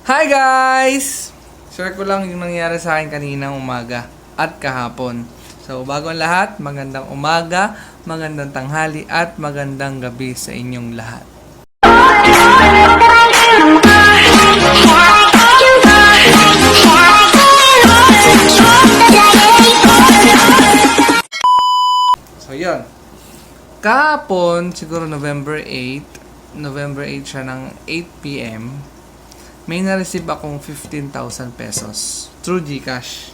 Hi guys! Share ko lang yung nangyari sa akin kaninang umaga at kahapon. So, bago ang lahat, magandang umaga, magandang tanghali at magandang gabi sa inyong lahat. So, yun. Kahapon, siguro November 8 siya ng 8 p.m. May na-receive akong 15,000 pesos through GCash.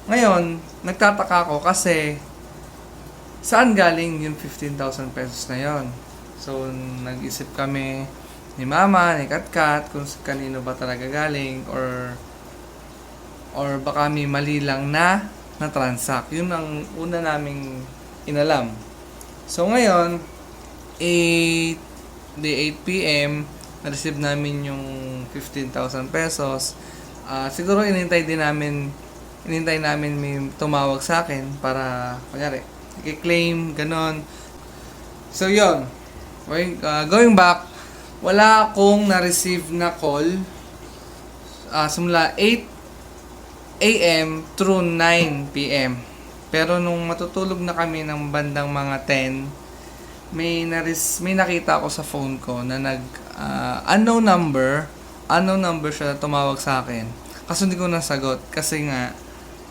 Ngayon, nagtataka ako kasi saan galing yung 15,000 pesos na yon? So, nag-isip kami ni Mama, ni Katkat, kung kanino ba talaga galing or baka may mali lang na transact. Yun ang una naming inalam. So, ngayon, 8 p.m. na-receive namin yung 15,000 pesos. Siguro inintay namin may tumawag sa akin para, kunyari, i-claim, ganon. So, yon. Going back, wala akong na-receive na call simula 8 a.m. through 9 p.m. Pero nung matutulog na kami ng bandang mga 10, may nakita ako sa phone ko na unknown number siya na tumawag sa akin. Kaso hindi ko nasagot kasi nga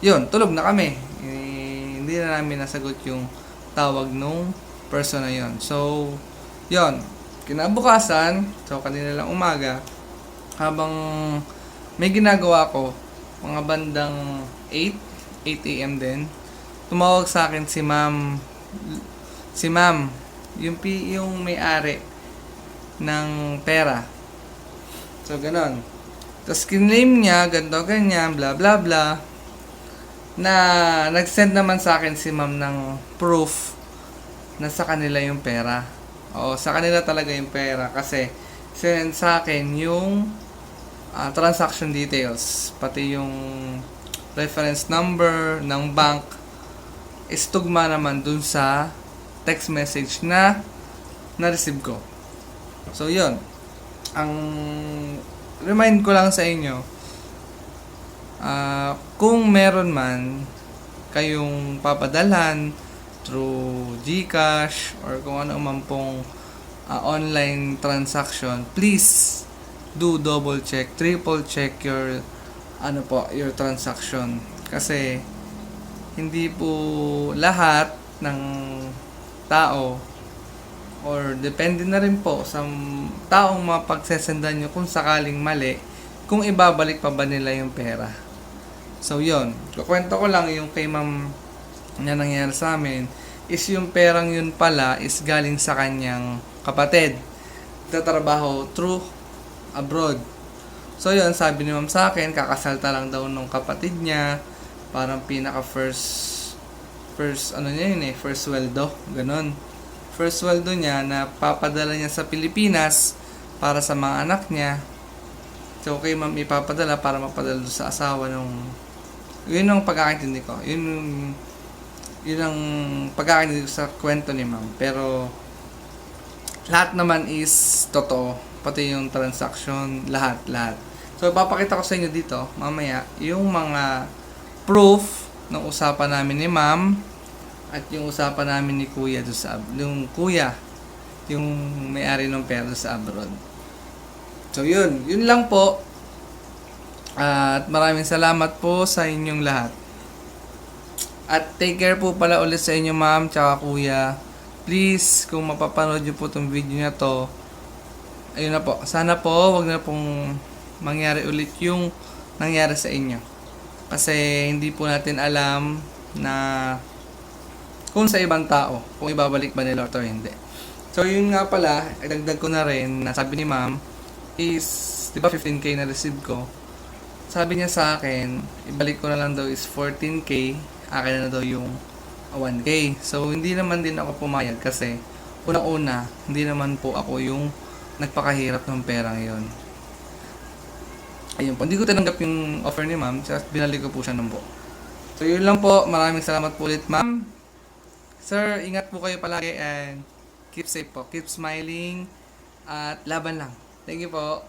yun, tulog na kami. Hindi na namin nasagot yung tawag nung person na yun. So, yun. Kinabukasan, so kanina lang umaga, habang may ginagawa ko, mga bandang 8 a.m. din, tumawag sa akin si ma'am, yung may-ari ng pera. So, ganon. Tapos, kinlaim niya, ganito, ganyan, bla, bla, bla, na nag-send naman sa akin si ma'am ng proof na sa kanila yung pera. O, sa kanila talaga yung pera kasi send sa akin yung transaction details, pati yung reference number ng bank is tugma naman dun sa text message na na-receive ko. So, yun. Ang remind ko lang sa inyo, kung meron man kayong papadalhan through GCash or kung ano man pong online transaction, please do double check, triple check your transaction. Kasi hindi po lahat ng tao or depende na rin po sa taong mapagsesendan nyo kung sakaling mali, kung ibabalik pa ba nila yung pera. So, yun. Kukwento ko lang yung kay ma'am na nangyari sa amin is yung perang yun pala is galing sa kanyang kapatid. Nagtatrabaho through abroad. So, yun. Sabi ni ma'am sa akin, kakasalta lang daw nung kapatid niya. Parang pinaka first sweldo. Ganon. First sweldo niya na papadala niya sa Pilipinas para sa mga anak niya. So, okay ma'am, ipapadala para mapadala sa asawa nung... Yun ang pagkakaintindi ko. Yun ang pagkakaintindi ko sa kwento ni ma'am. Pero, lahat naman is totoo. Pati yung transaction, lahat. So, ipapakita ko sa inyo dito, mamaya, yung mga proof ng usapan namin ni ma'am at yung usapan namin ni kuya doon sa yung may-ari ng pera sa abroad. So, yun lang po. At maraming salamat po sa inyong lahat. At take care po pala ulit sa inyo ma'am tsaka kuya. Please, kung mapapanood nyo po itong video na to, ayun na po. Sana po, wag na pong mangyari ulit yung nangyari sa inyo. Kasi hindi po natin alam na kung sa ibang tao, kung ibabalik ba nila or hindi. So, yun nga pala, dagdag ko na rin, na sabi ni ma'am, is, di ba 15K na receive ko? Sabi niya sa akin, ibalik ko na lang daw is 14K, akin na daw yung 1K. So, hindi naman din ako pumayag kasi, unang-una, hindi naman po ako yung nagpakahirap ng perang yon. Ayun po, hindi ko tinanggap yung offer ni ma'am, binalik ko po siya ng buo. So, yun lang po, maraming salamat po ulit ma'am. Sir, ingat po kayo palagi and keep safe po. Keep smiling at laban lang. Thank you po.